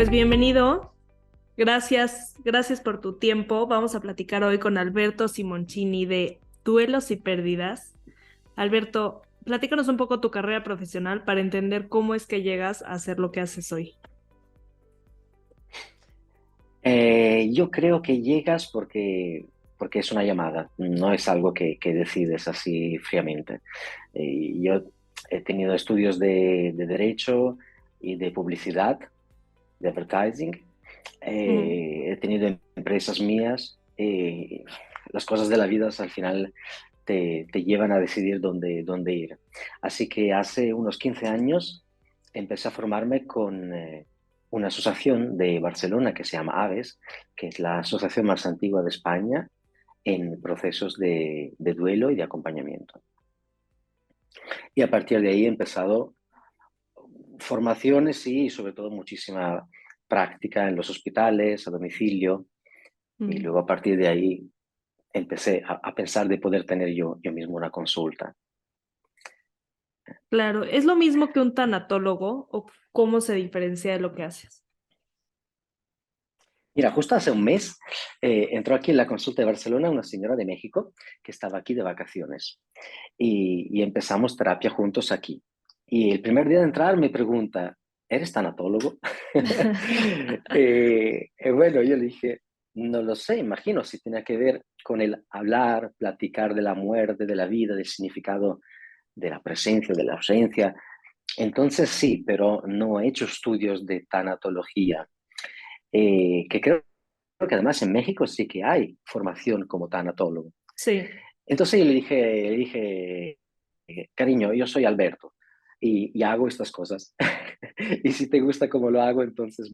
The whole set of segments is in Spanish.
Pues bienvenido. Gracias por tu tiempo. Vamos a platicar hoy con Alberto Simoncini de Duelos y Pérdidas. Alberto, platícanos un poco tu carrera profesional para entender cómo es que llegas a hacer lo que haces hoy. Yo creo que llegas porque es una llamada, no es algo que decides así fríamente. Yo he tenido estudios de derecho y de publicidad, de advertising. Ujú. He tenido empresas mías. Las cosas de la vida al final te llevan a decidir dónde ir. Así que hace unos 15 años empecé a formarme con una asociación de Barcelona que se llama AVES, que es la asociación más antigua de España en procesos de duelo y de acompañamiento. Y a partir de ahí he empezado formaciones y sobre todo muchísima práctica en los hospitales, a domicilio, y Mm. luego a partir de ahí empecé a pensar de poder tener yo mismo una consulta. Claro, ¿es lo mismo que un tanatólogo o cómo se diferencia de lo que haces? Mira, justo hace un mes entró aquí en la consulta de Barcelona una señora de México que estaba aquí de vacaciones y empezamos terapia juntos aquí. Y el primer día de entrar me pregunta, ¿eres tanatólogo? Bueno, yo le dije, no lo sé, imagino si tenía que ver con el hablar, platicar de la muerte, de la vida, del significado de la presencia, de la ausencia. Entonces sí, pero no he hecho estudios de tanatología, que creo que además en México sí que hay formación como tanatólogo. Sí. Entonces yo le dije, cariño, yo soy Alberto y hago estas cosas. Y si te gusta cómo lo hago, entonces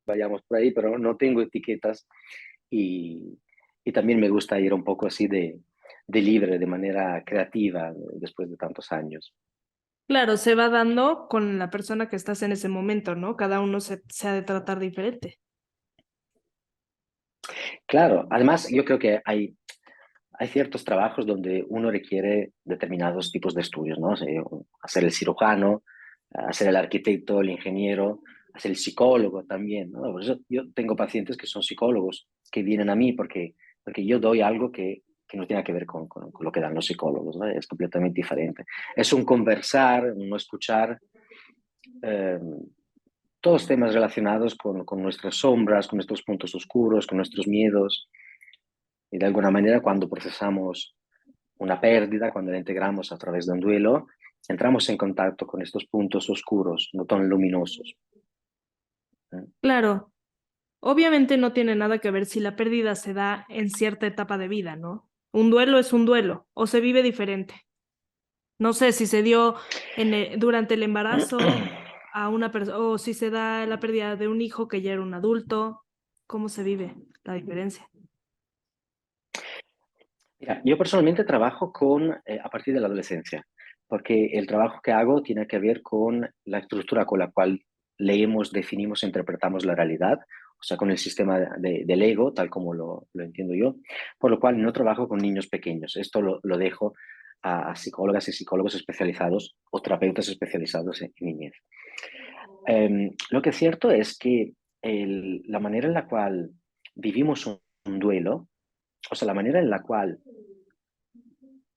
vayamos por ahí, pero no tengo etiquetas y, y también me gusta ir un poco así de libre, de manera creativa, después de tantos años. Claro, se va dando con la persona que estás en ese momento, ¿no? Cada uno se ha de tratar diferente. Claro, además yo creo que hay ciertos trabajos donde uno requiere determinados tipos de estudios, ¿no? O sea, hacer el cirujano, hacer el arquitecto, el ingeniero, hacer el psicólogo también, ¿no? Por eso yo tengo pacientes que son psicólogos, que vienen a mí porque yo doy algo que no tiene que ver con lo que dan los psicólogos, ¿no? Es completamente diferente. Es un conversar, un no escuchar, eh, todos temas relacionados con nuestras sombras, con nuestros puntos oscuros, con nuestros miedos. Y de alguna manera cuando procesamos una pérdida, cuando la integramos a través de un duelo, entramos en contacto con estos puntos oscuros, no tan luminosos. ¿Eh? Claro. Obviamente no tiene nada que ver si la pérdida se da en cierta etapa de vida, ¿no? Un duelo es un duelo o se vive diferente. No sé si se dio durante el embarazo a una persona o si se da la pérdida de un hijo que ya era un adulto. ¿Cómo se vive la diferencia? Mira, yo personalmente trabajo a partir de la adolescencia, porque el trabajo que hago tiene que ver con la estructura con la cual leemos, definimos e interpretamos la realidad, o sea, con el sistema del ego, tal como lo entiendo yo, por lo cual no trabajo con niños pequeños. Esto lo dejo a psicólogas y psicólogos especializados o terapeutas especializados en niñez. Lo que es cierto es que la manera en la cual vivimos un duelo, o sea, la manera en la cual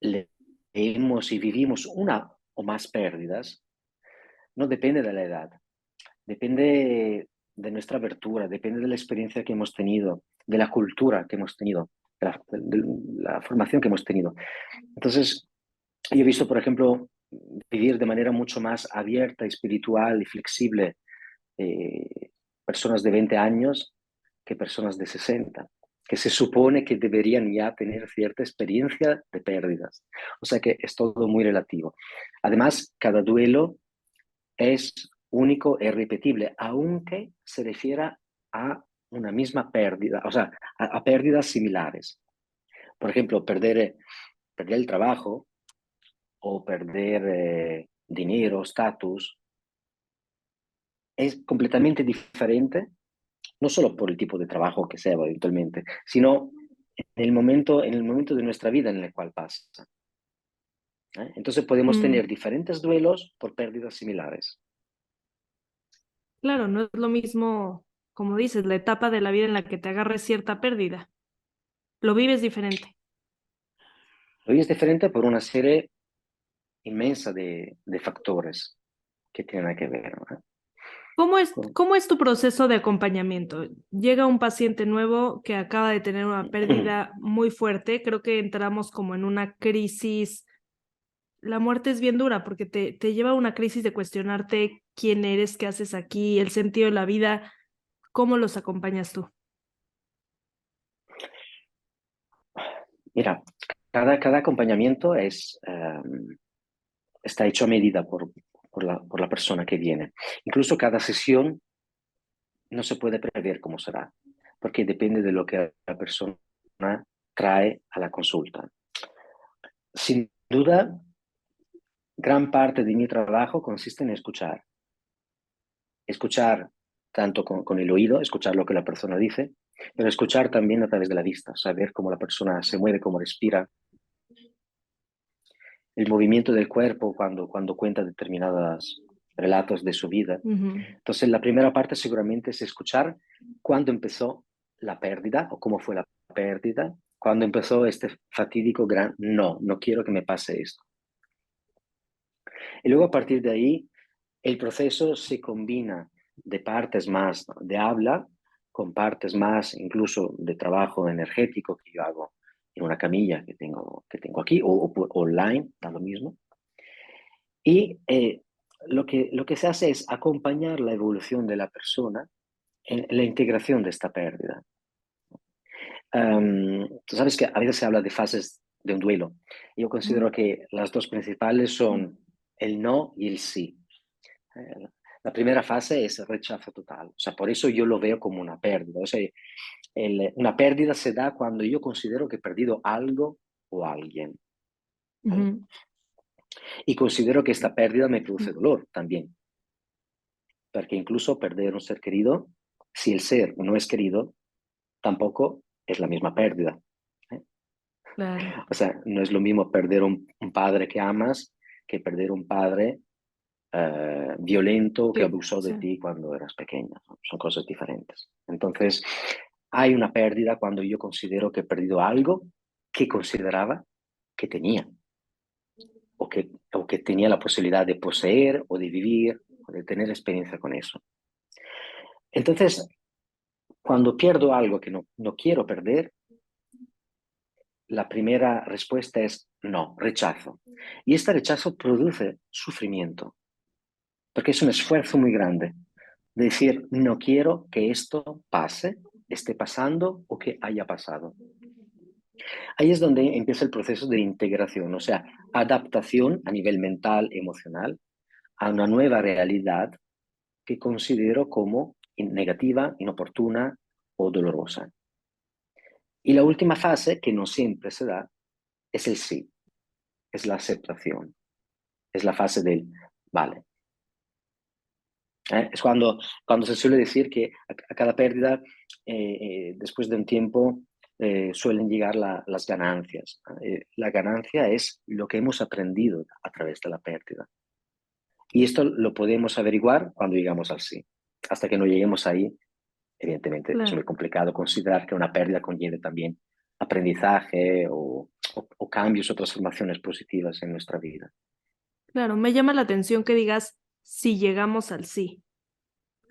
leemos y vivimos una o más pérdidas, no depende de la edad, depende de nuestra abertura, depende de la experiencia que hemos tenido, de la cultura que hemos tenido, de la formación que hemos tenido. Entonces, yo he visto, por ejemplo, vivir de manera mucho más abierta, espiritual y flexible personas de 20 años que personas de 60, que se supone que deberían ya tener cierta experiencia de pérdidas. O sea que es todo muy relativo. Además, cada duelo es único e irrepetible, aunque se refiera a una misma pérdida, o sea, a pérdidas similares. Por ejemplo, perder el trabajo o perder dinero, estatus, es completamente diferente, no solo por el tipo de trabajo que sea eventualmente, sino en el momento de nuestra vida en el cual pasa. ¿Eh? Entonces podemos Mm, tener diferentes duelos por pérdidas similares. claro, no es lo mismo. como dices, la etapa de la vida en la que te agarres cierta pérdida. Lo vives diferente. Hoy es diferente por una serie inmensa de factores que tienen que ver, ¿no? Cómo es tu proceso de acompañamiento? Llega un paciente nuevo que acaba de tener una pérdida muy fuerte. Creo que entramos como en una crisis. La muerte es bien dura porque te lleva a una crisis de cuestionarte quién eres, qué haces aquí, el sentido de la vida. ¿Cómo los acompañas tú? Mira, cada acompañamiento está hecho a medida por la persona que viene. Incluso cada sesión no se puede prever cómo será, porque depende de lo que la persona trae a la consulta. Sin duda, gran parte de mi trabajo consiste en escuchar. Escuchar tanto con el oído, escuchar lo que la persona dice, pero escuchar también a través de la vista, saber cómo la persona se mueve, cómo respira, el movimiento del cuerpo cuando cuenta determinados relatos de su vida. Ujú, Entonces, la primera parte seguramente es escuchar cuándo empezó la pérdida o cómo fue la pérdida, cuándo empezó este fatídico gran no, no quiero que me pase esto. Y luego a partir de ahí, el proceso se combina de partes más de habla con partes más incluso de trabajo energético que yo hago en una camilla que tengo aquí o online, da lo mismo. Y lo que se hace es acompañar la evolución de la persona en la integración de esta pérdida. Tú sabes que a veces se habla de fases de un duelo. Yo ujú, considero que las dos principales son el no y el sí. Eh, la primera fase es el rechazo total. O sea, por eso yo lo veo como una pérdida. O sea, una pérdida se da cuando yo considero que he perdido algo o alguien, ¿vale? ujú. Y considero que esta pérdida me produce dolor también, porque incluso perder un ser querido, si el ser no es querido, tampoco es la misma pérdida, ¿eh? Claro, O sea, no es lo mismo perder un padre que amas que perder un padre violento que abusó de sí. ti cuando eras pequeña, ¿no? Son cosas diferentes. Entonces, hay una pérdida cuando yo considero que he perdido algo que consideraba que tenía o que tenía la posibilidad de poseer o de vivir o de tener experiencia con eso. Entonces, cuando pierdo algo que no quiero perder, la primera respuesta es no, rechazo. Y este rechazo produce sufrimiento, porque es un esfuerzo muy grande de decir, no quiero que esto pase, esté pasando o que haya pasado. Ahí es donde empieza el proceso de integración, o sea, adaptación a nivel mental, emocional, a una nueva realidad que considero como negativa, inoportuna o dolorosa. Y la última fase, que no siempre se da, es el sí, es la aceptación, es la fase del vale. Es cuando se suele decir que a cada pérdida, después de un tiempo, suelen llegar las ganancias. La ganancia es lo que hemos aprendido a través de la pérdida. Y esto lo podemos averiguar cuando llegamos al sí. Hasta que no lleguemos ahí, evidentemente es muy Claro, complicado considerar que una pérdida conlleve también aprendizaje o cambios o transformaciones positivas en nuestra vida. claro. Me llama la atención que digas si llegamos al sí.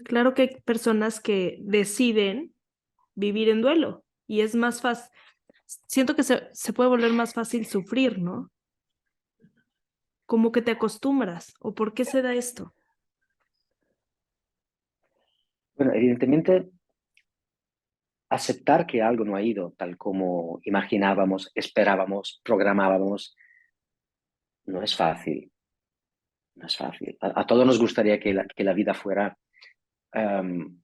Claro que hay personas que deciden vivir en duelo y es más fácil. Siento que se puede volver más fácil sufrir, ¿no? Como que te acostumbras. ¿O por qué se da esto? Bueno, evidentemente aceptar que algo no ha ido tal como imaginábamos, esperábamos, programábamos, no es fácil, no es fácil. A todos nos gustaría que la vida fuera um,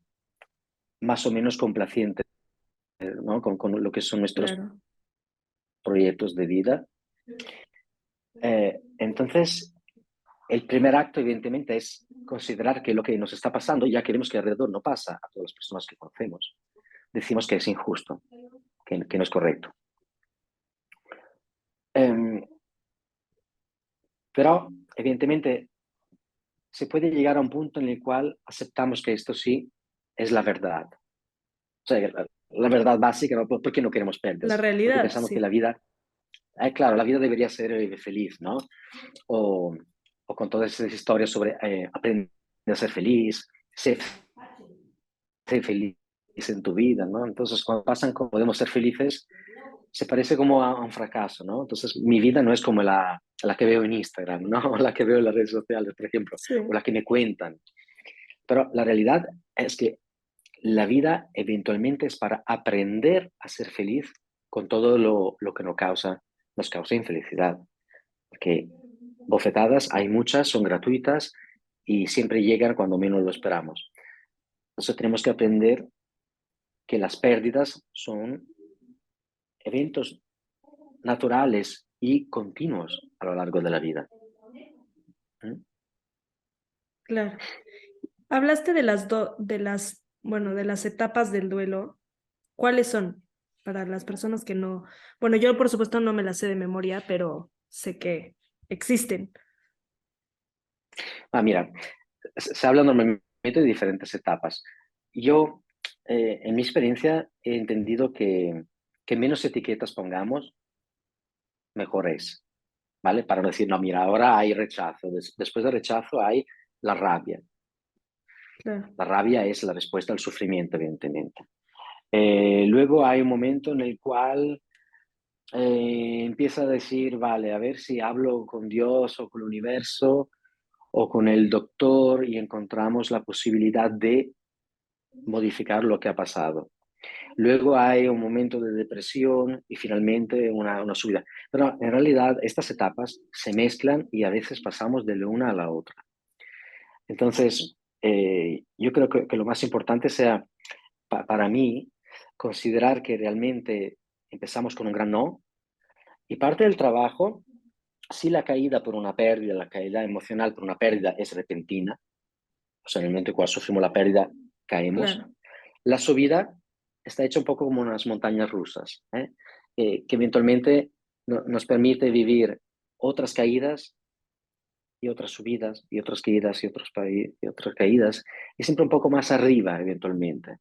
más o menos complaciente, ¿no? Con lo que son nuestros Claro, proyectos de vida. Entonces, el primer acto, evidentemente, es considerar que lo que nos está pasando, ya queremos que alrededor no pasa a todas las personas que conocemos. Decimos que es injusto, que no es correcto. Um, pero, evidentemente, se puede llegar a un punto en el cual aceptamos que esto sí, es la verdad. O sea, la verdad básica, ¿no? ¿Por qué no queremos La pérdidas? Porque realidad, pensamos que sí. la vida, claro, la vida debería ser feliz, ¿no? O, o con todas esas historias sobre aprender a ser feliz, ser feliz en tu vida, ¿no? Entonces, cuando pasan como podemos ser felices, se parece como a un fracaso, ¿no? Entonces, mi vida no es como la que veo en Instagram, ¿no? O la que veo en las redes sociales, por ejemplo, o Sí, la que me cuentan. Pero la realidad es que la vida eventualmente es para aprender a ser feliz con todo lo que nos causa infelicidad. Porque bofetadas hay muchas, son gratuitas y siempre llegan cuando menos lo esperamos. Entonces tenemos que aprender que las pérdidas son eventos naturales y continuos a lo largo de la vida. ¿Mm? claro. Hablaste de bueno, de las etapas del duelo. ¿Cuáles son para las personas que no? Bueno, yo por supuesto no me las sé de memoria, pero sé que existen. Mira, se habla normalmente de diferentes etapas. Yo, en mi experiencia, he entendido que menos etiquetas pongamos, mejor es, ¿vale? Para no decir, no, mira, ahora hay rechazo, después del rechazo hay la rabia. Claro. La rabia es la respuesta al sufrimiento, evidentemente. Luego hay un momento en el cual empieza a decir, vale, a ver si hablo con Dios o con el universo o con el doctor y encontramos la posibilidad de modificar lo que ha pasado. Luego hay un momento de depresión y finalmente una subida. Pero en realidad estas etapas se mezclan y a veces pasamos de la una a la otra. Entonces, yo creo que lo más importante sea, para mí, considerar que realmente empezamos con un gran no y parte del trabajo, si la caída por una pérdida, la caída emocional por una pérdida es repentina, o sea, en el momento en cual sufrimos la pérdida, caemos. Claro. La subida está hecha un poco como unas montañas rusas, que eventualmente nos permite vivir otras caídas y otras subidas y otras caídas y otras caídas, y siempre un poco más arriba eventualmente.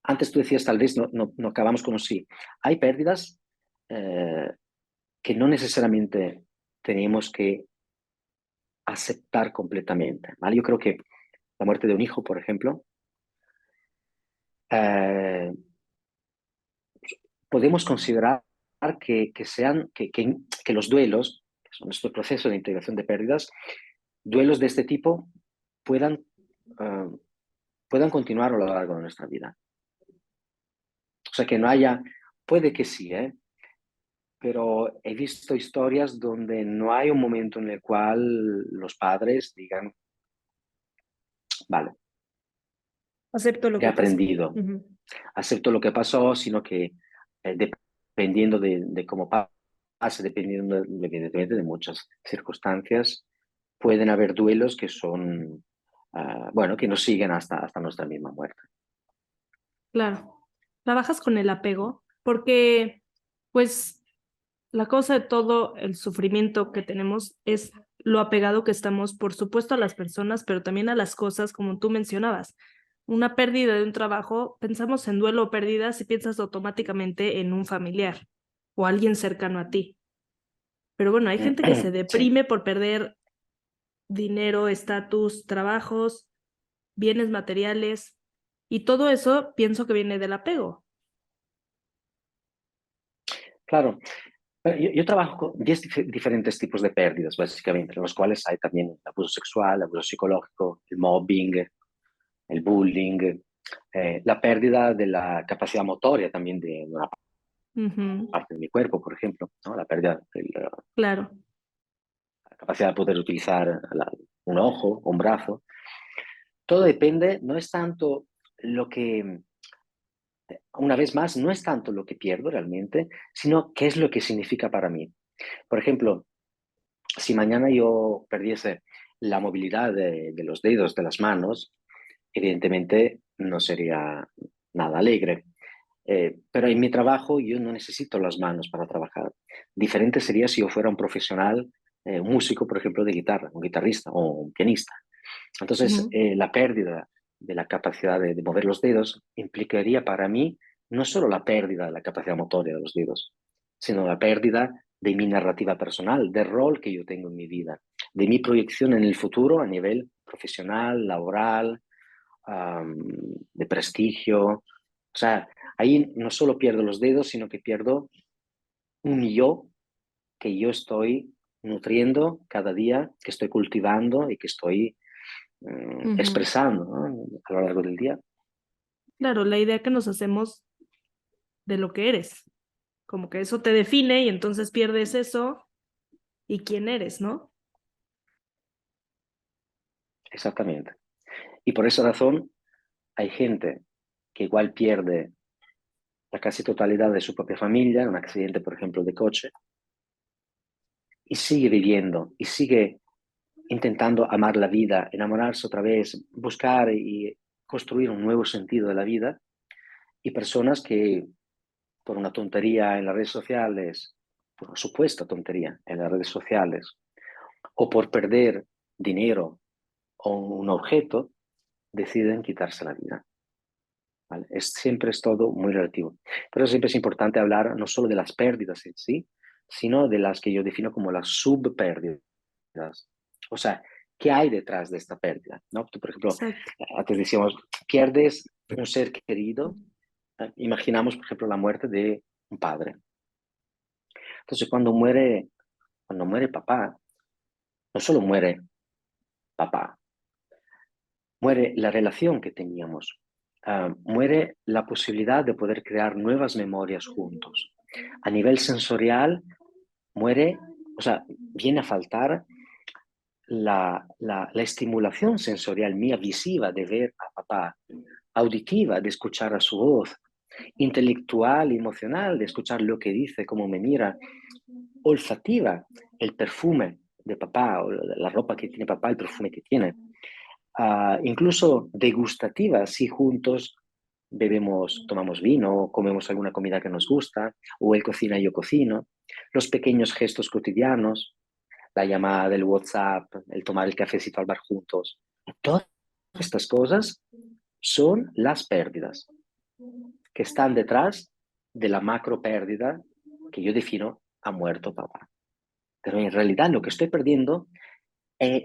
Antes tú decías, tal vez no acabamos con un sí. Hay pérdidas eh, que no necesariamente tenemos que aceptar completamente, ¿vale? Yo creo que la muerte de un hijo, por ejemplo, eh, podemos considerar que los duelos, que son este proceso de integración de pérdidas, duelos de este tipo puedan, uh, puedan continuar a lo largo de nuestra vida. O sea, que no haya, puede que sí, pero he visto historias donde no hay un momento en el cual los padres digan, vale, Acepto lo he que pasó. aprendido, Ujú. acepto lo que pasó, sino que dependiendo de cómo pase, dependiendo evidentemente de muchas circunstancias, pueden haber duelos que son, bueno, que nos siguen hasta nuestra misma muerte. Claro. Trabajas con el apego porque, pues, la cosa de todo el sufrimiento que tenemos es lo apegado que estamos, por supuesto, a las personas, pero también a las cosas, como tú mencionabas. Una pérdida de un trabajo, pensamos en duelo o pérdidas y piensas automáticamente en un familiar o alguien cercano a ti. Pero bueno, hay gente que se Sí, deprime por perder dinero, estatus, trabajos, bienes materiales y todo eso pienso que viene del apego. claro. Yo trabajo con 10 diferentes tipos de pérdidas, básicamente, en los cuales hay también el abuso sexual, el abuso psicológico, el mobbing, el bullying, la pérdida de la capacidad motoria también de una Ujú. parte de mi cuerpo, por ejemplo, ¿no? La pérdida de Claro, la capacidad de poder utilizar un ojo o un brazo. Todo depende, no es tanto lo que, una vez más, no es tanto lo que pierdo realmente, sino qué es lo que significa para mí. Por ejemplo, si mañana yo perdiese la movilidad de los dedos de las manos, evidentemente no sería nada alegre. Pero en mi trabajo yo no necesito las manos para trabajar. Diferente sería si yo fuera un profesional, un músico, por ejemplo, de guitarra, un guitarrista o un pianista. Entonces, ujú. la pérdida de la capacidad de mover los dedos implicaría para mí no solo la pérdida de la capacidad motora de los dedos, sino la pérdida de mi narrativa personal, del rol que yo tengo en mi vida, de mi proyección en el futuro a nivel profesional, laboral, de prestigio. O sea, ahí no solo pierdo los dedos, sino que pierdo un yo que yo estoy nutriendo cada día, que estoy cultivando y que estoy Ujú. expresando, ¿no? A lo largo del día. Claro, la idea que nos hacemos de lo que eres, como que eso te define y entonces pierdes eso y quién eres, ¿no? Exactamente. Y por esa razón hay gente que igual pierde la casi totalidad de su propia familia en un accidente, por ejemplo, de coche, y sigue viviendo y sigue intentando amar la vida, enamorarse otra vez, buscar y construir un nuevo sentido de la vida, y personas que por una tontería en las redes sociales, por una supuesta tontería en las redes sociales, o por perder dinero o un objeto, deciden quitarse la vida. ¿Vale? Siempre es todo muy relativo. Por eso siempre es importante hablar no solo de las pérdidas en sí, sino de las que yo defino como las subpérdidas. O sea, ¿qué hay detrás de esta pérdida? ¿No? Tú, por ejemplo, Exacto. antes decíamos, pierdes un ser querido. Imaginamos, por ejemplo, la muerte de un padre. Entonces, cuando muere papá, no solo muere papá, muere la relación que teníamos, muere la posibilidad de poder crear nuevas memorias juntos. A nivel sensorial, muere, o sea, viene a faltar la estimulación sensorial mía visiva de ver a papá, auditiva de escuchar a su voz, intelectual y emocional de escuchar lo que dice, cómo me mira, olfativa, el perfume de papá, o la ropa que tiene papá, el perfume que tiene, incluso degustativa, si juntos bebemos, tomamos vino, comemos alguna comida que nos gusta, o él cocina y yo cocino, los pequeños gestos cotidianos, la llamada del WhatsApp, el tomar el cafecito al bar juntos. Todas estas cosas son las pérdidas que están detrás de la macro pérdida que yo defino ha muerto papá. Pero en realidad lo que estoy perdiendo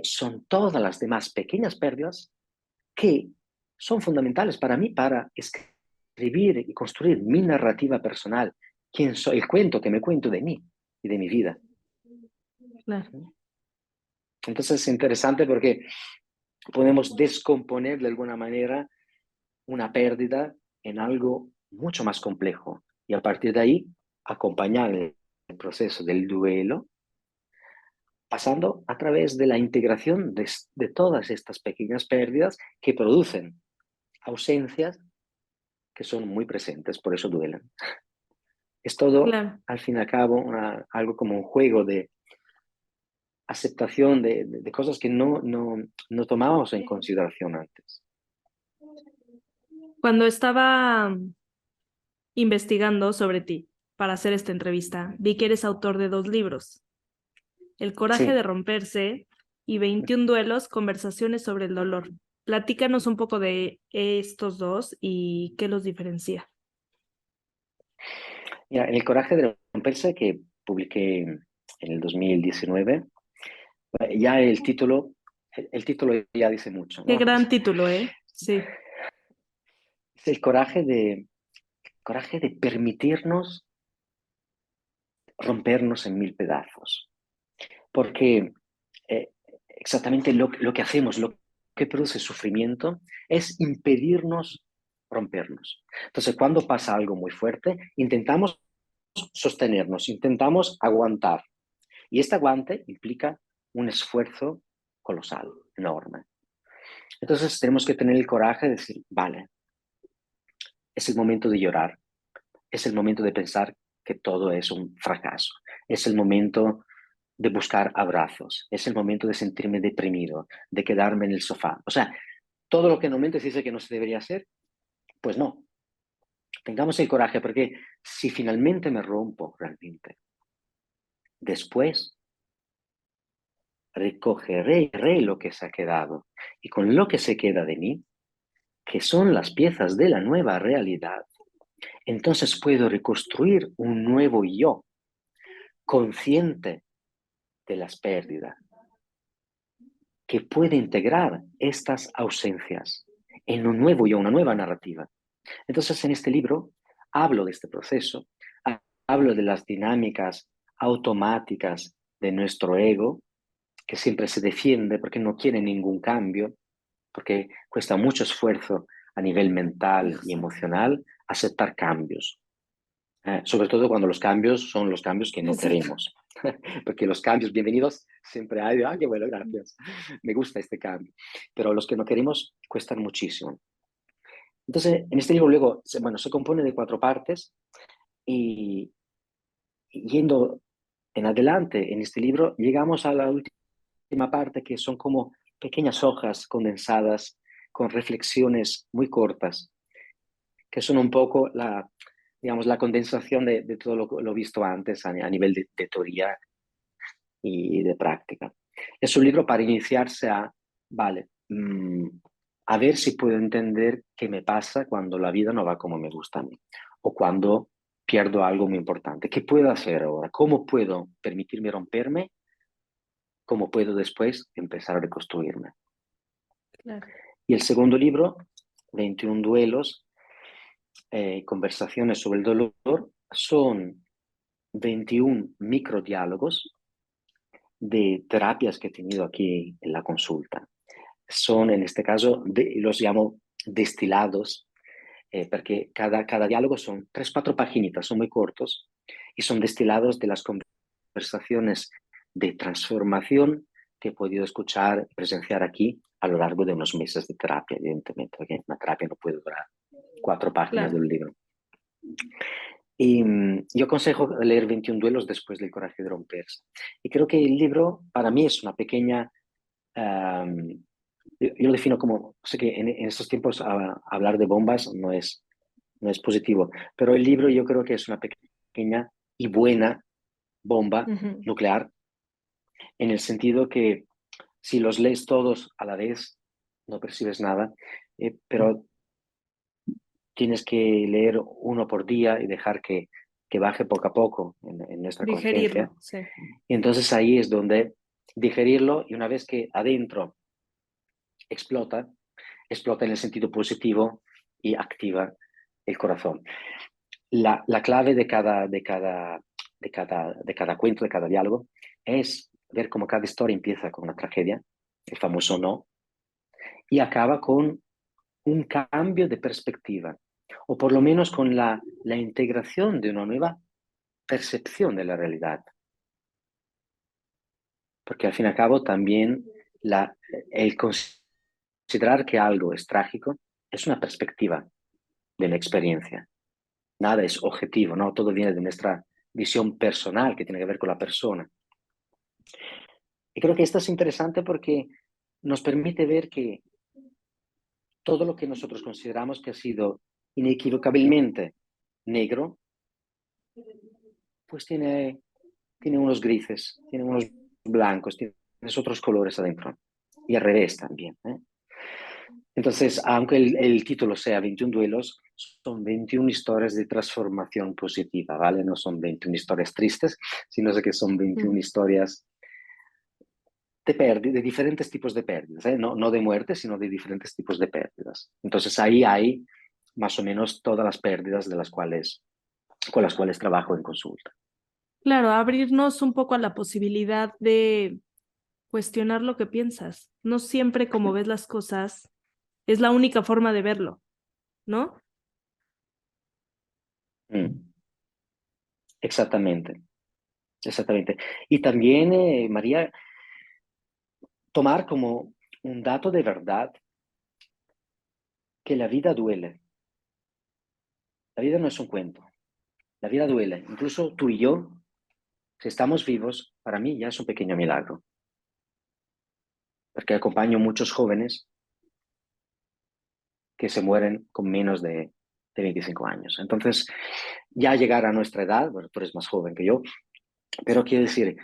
son todas las demás pequeñas pérdidas que son fundamentales para mí para escribir y construir mi narrativa personal, quién soy, el cuento que me cuento de mí y de mi vida. Claro. Entonces es interesante porque podemos descomponer de alguna manera una pérdida en algo mucho más complejo y a partir de ahí acompañar el proceso del duelo, pasando a través de la integración de todas estas pequeñas pérdidas que producen ausencias que son muy presentes, por eso duelen. Es todo, Claro. al fin y al cabo, algo como un juego de aceptación de cosas que no tomábamos en consideración antes. Cuando estaba investigando sobre ti para hacer esta entrevista, vi que eres autor de 2 libros, El coraje de Sí, romperse y 21 duelos, conversaciones sobre el dolor. Platícanos un poco de estos dos y qué los diferencia. mira, en El coraje de romperse que publiqué en el 2019, ya el título ya dice mucho, Qué ¿no? gran título, ¿eh? Sí, Es coraje de permitirnos rompernos en mil pedazos. Porque exactamente lo que hacemos, lo que produce sufrimiento, es impedirnos rompernos. Entonces, cuando pasa algo muy fuerte, intentamos sostenernos, intentamos aguantar. Y este aguante implica un esfuerzo colosal, enorme. Entonces, tenemos que tener el coraje de decir, vale, es el momento de llorar, es el momento de pensar que todo es un fracaso, es el momento de buscar abrazos, es el momento de sentirme deprimido, de quedarme en el sofá. O sea, todo lo que normalmente se dice que no se debería hacer, pues no. Tengamos el coraje, porque si finalmente me rompo realmente, después recogeré lo que se ha quedado y con lo que se queda de mí, que son las piezas de la nueva realidad, entonces puedo reconstruir un nuevo yo, consciente de las pérdidas, que puede integrar estas ausencias en un nuevo yo, una nueva narrativa. Entonces, en este libro hablo de este proceso, hablo de las dinámicas automáticas de nuestro ego, que siempre se defiende porque no quiere ningún cambio, porque cuesta mucho esfuerzo a nivel mental y emocional aceptar cambios. Sobre todo cuando los cambios son los cambios que no Exacto. queremos. Porque los cambios bienvenidos siempre hay, qué bueno, gracias, me gusta este cambio. Pero los que no queremos cuestan muchísimo. Entonces, en este libro luego, bueno, se compone de 4 partes y yendo en adelante en este libro, llegamos a la última parte que son como pequeñas hojas condensadas con reflexiones muy cortas, que son un poco digamos, la condensación de todo lo visto antes a nivel de teoría y de práctica. Es un libro para iniciarse vale, a ver si puedo entender qué me pasa cuando la vida no va como me gusta a mí o cuando pierdo algo muy importante. ¿Qué puedo hacer ahora? ¿Cómo puedo permitirme romperme? ¿Cómo puedo después empezar a reconstruirme? Claro. Y el segundo libro, 21 duelos, conversaciones sobre el dolor, son 21 microdiálogos de terapias que he tenido aquí en la consulta. Son, en este caso, los llamo destilados, porque cada diálogo son 3 o 4 paginitas, son muy cortos, y son destilados de las conversaciones de transformación que he podido escuchar y presenciar aquí a lo largo de unos meses de terapia, evidentemente, porque una terapia no puede durar 4 páginas de Claro. un libro. Y yo aconsejo leer 21 duelos después del coraje de romperse. Y creo que el libro para mí es una pequeña... um, yo lo defino como, sé que en estos tiempos hablar de bombas no es positivo, pero el libro yo creo que es una pequeña y buena bomba Ujú. nuclear, en el sentido que si los lees todos a la vez, no percibes nada, pero tienes que leer uno por día y dejar que baje poco a poco en nuestra conciencia. Digerirlo, sí. Y entonces ahí es donde digerirlo y una vez que adentro explota, explota en el sentido positivo y activa el corazón. La clave de cada cuento, de cada diálogo, es ver cómo cada historia empieza con una tragedia, el famoso no, y acaba con un cambio de perspectiva, o por lo menos con la integración de una nueva percepción de la realidad. Porque al fin y al cabo también el considerar que algo es trágico es una perspectiva de la experiencia. Nada es objetivo, ¿no? Todo viene de nuestra visión personal que tiene que ver con la persona. Y creo que esto es interesante porque nos permite ver que todo lo que nosotros consideramos que ha sido inequívocamente negro, pues tiene unos grises, tiene unos blancos, tiene otros colores adentro. Y al revés también, ¿eh? Entonces, aunque el título sea 21 duelos, son 21 historias de transformación positiva, ¿vale? No son 21 historias tristes, sino que son 21 Mm. historias de diferentes tipos de pérdidas, ¿eh? No de muerte, sino de diferentes tipos de pérdidas. Entonces, ahí hay más o menos todas las pérdidas con las cuales trabajo en consulta. Claro, abrirnos un poco a la posibilidad de cuestionar lo que piensas. No siempre como ves las cosas es la única forma de verlo, ¿no? Mm, exactamente, exactamente. Y también, María, tomar como un dato de verdad que la vida duele. La vida no es un cuento. La vida duele. Incluso tú y yo, si estamos vivos, para mí ya es un pequeño milagro, porque acompaño muchos jóvenes que se mueren con menos de 25 años. Entonces, ya llegar a nuestra edad, bueno, tú eres más joven que yo, pero quiero decir,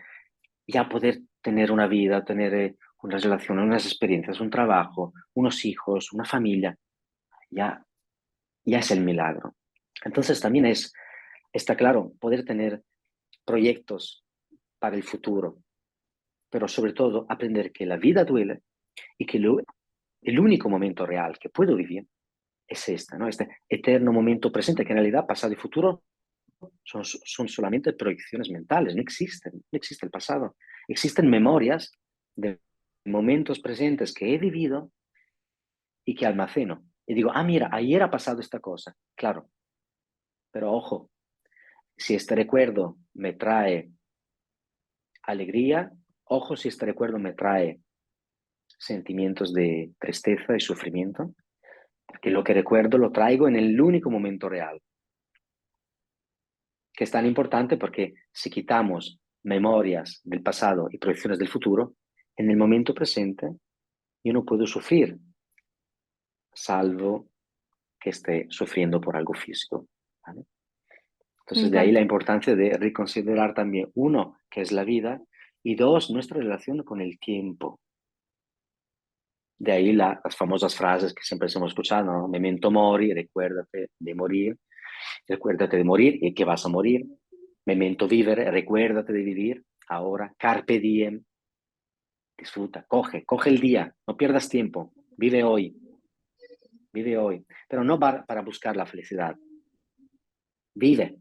ya poder tener una vida, tener unas relaciones, unas experiencias, un trabajo, unos hijos, una familia, ya, ya es el milagro. Entonces también está claro poder tener proyectos para el futuro, pero sobre todo aprender que la vida duele y que el único momento real que puedo vivir es este, ¿no? Este eterno momento presente, que en realidad pasado y futuro son solamente proyecciones mentales, no existen, no existe el pasado. Existen memorias de momentos presentes que he vivido y que almaceno. Y digo, ah, mira, ayer ha pasado esta cosa. Claro, pero ojo, si este recuerdo me trae alegría, ojo si este recuerdo me trae sentimientos de tristeza y sufrimiento, porque lo que recuerdo lo traigo en el único momento real, que es tan importante porque si quitamos memorias del pasado y proyecciones del futuro, en el momento presente yo no puedo sufrir, salvo que esté sufriendo por algo físico. ¿Vale? Me Entonces, de ahí la encanta. importancia de reconsiderar también, uno, qué es la vida, y dos, nuestra relación con el tiempo. De ahí las famosas frases que siempre hemos escuchado, ¿no? Memento mori, recuérdate de morir y que vas a morir. Memento vivere, recuérdate de vivir ahora. Carpe diem, disfruta, coge el día, no pierdas tiempo, vive hoy, pero no para buscar la felicidad, vive,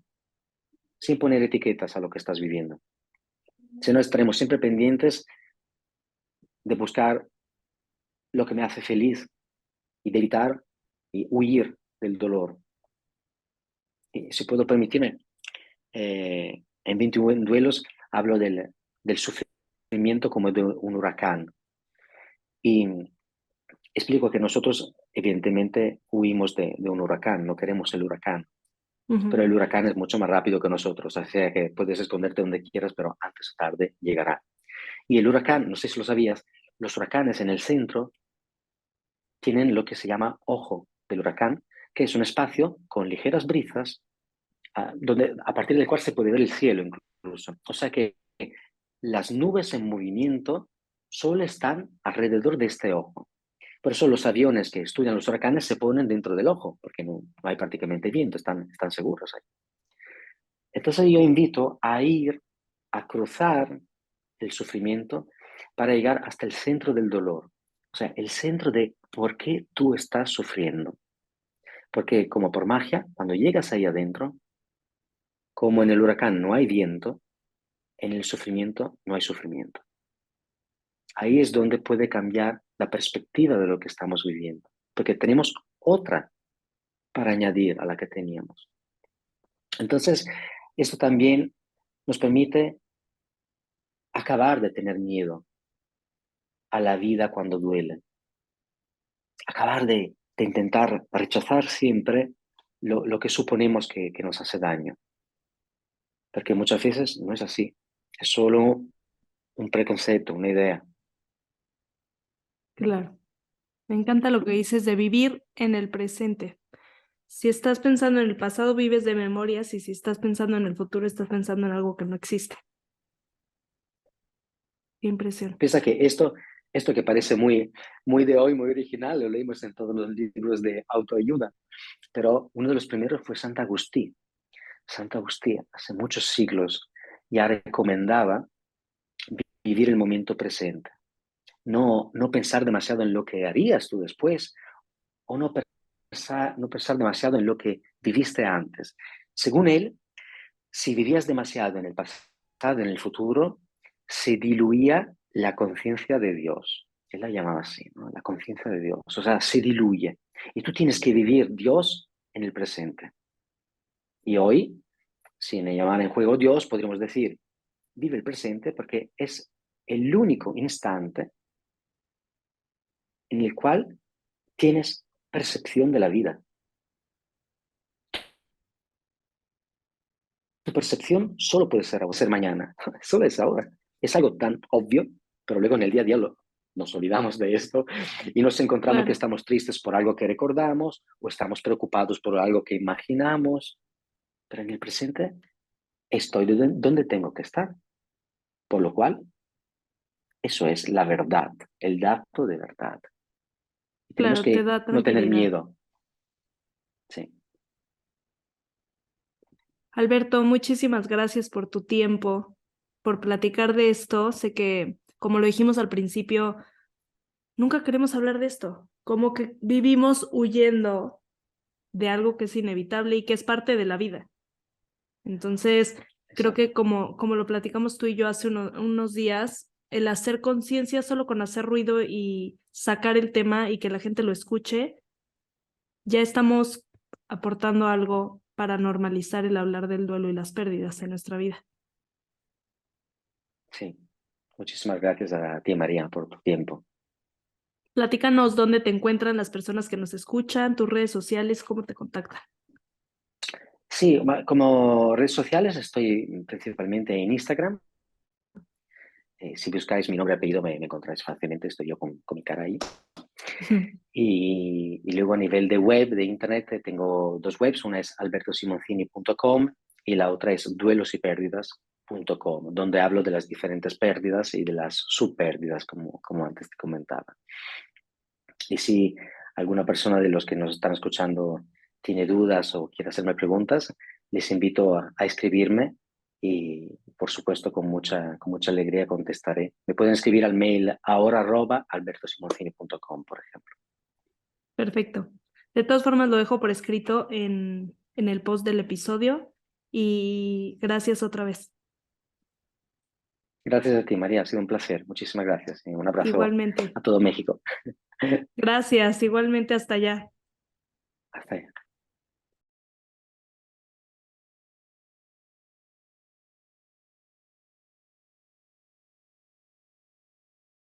sin poner etiquetas a lo que estás viviendo. Si no, estaremos siempre pendientes de buscar lo que me hace feliz y de evitar y huir del dolor. Y si puedo permitirme, en 21 duelos hablo del sufrimiento como de un huracán. Y explico que nosotros, evidentemente, huimos de un huracán, no queremos el huracán, Ujú. pero el huracán es mucho más rápido que nosotros, o sea que puedes esconderte donde quieras, pero antes o tarde llegará. Y el huracán, no sé si lo sabías, los huracanes en el centro tienen lo que se llama ojo del huracán, que es un espacio con ligeras brizas, donde, a partir del cual se puede ver el cielo incluso. O sea que las nubes en movimiento solo están alrededor de este ojo. Por eso los aviones que estudian los huracanes se ponen dentro del ojo, porque no hay prácticamente viento, están seguros ahí. Entonces yo invito a ir a cruzar el sufrimiento para llegar hasta el centro del dolor. O sea, el centro de por qué tú estás sufriendo. Porque como por magia, cuando llegas ahí adentro, como en el huracán no hay viento, en el sufrimiento no hay sufrimiento. Ahí es donde puede cambiar la perspectiva de lo que estamos viviendo, porque tenemos otra para añadir a la que teníamos. Entonces, esto también nos permite acabar de tener miedo a la vida cuando duele, acabar de intentar rechazar siempre lo que suponemos que nos hace daño, porque muchas veces no es así, es solo un preconcepto, una idea. Claro. Me encanta lo que dices de vivir en el presente. Si estás pensando en el pasado, vives de memorias y si estás pensando en el futuro, estás pensando en algo que no existe. Qué impresión. Piensa que esto que parece muy de hoy, muy original, lo leímos en todos los libros de autoayuda, pero uno de los primeros fue Sant Agustí. Sant Agustí hace muchos siglos ya recomendaba vivir el momento presente, no pensar demasiado en lo que harías tú después o no pensar demasiado en lo que viviste antes. Según él, si vivías demasiado en el pasado, en el futuro, se diluía la conciencia de Dios. Él la llamaba así, ¿no? La conciencia de Dios. O sea, se diluye. Y tú tienes que vivir Dios en el presente. Y hoy, sin llamar en juego Dios, podríamos decir, vive el presente porque es el único instante en el cual tienes percepción de la vida. Tu percepción solo puede ser mañana, solo es ahora. Es algo tan obvio, pero luego en el día a día nos olvidamos de esto y nos encontramos que Claro, estamos tristes por algo que recordamos o estamos preocupados por algo que imaginamos, pero en el presente estoy donde tengo que estar, por lo cual eso es la verdad, el dato de verdad. Y tenemos claro, te que da no tener tranquilidad. miedo. Alberto, muchísimas gracias por tu tiempo, por platicar de esto. Sé que, como lo dijimos al principio, nunca queremos hablar de esto, como que vivimos huyendo de algo que es inevitable y que es parte de la vida. Entonces, creo Exacto. que como lo platicamos tú y yo hace unos días, el hacer conciencia solo con hacer ruido y sacar el tema y que la gente lo escuche, ya estamos aportando algo para normalizar el hablar del duelo y las pérdidas en nuestra vida. Sí. Muchísimas gracias a ti, María, por tu tiempo. Platícanos dónde te encuentran las personas que nos escuchan, tus redes sociales, cómo te contactan. Sí, como redes sociales estoy principalmente en Instagram. Si buscáis mi nombre y apellido me encontráis fácilmente, estoy yo con mi cara ahí. Y luego a nivel de web, de internet, tengo dos webs, una es albertosimoncini.com y la otra es duelosypérdidas.com, donde hablo de las diferentes pérdidas y de las subpérdidas, como antes te comentaba. Y si alguna persona de los que nos están escuchando tiene dudas o quiere hacerme preguntas, les invito a escribirme y, por supuesto, con mucha alegría contestaré. Me pueden escribir al mail ahora@albertosimoncini.com, por ejemplo. Perfecto. De todas formas, lo dejo por escrito en el post del episodio y gracias otra vez. Gracias a ti, María. Ha sido un placer. Muchísimas gracias. Y un abrazo Igualmente. a todo México. Gracias, igualmente hasta allá. Hasta allá.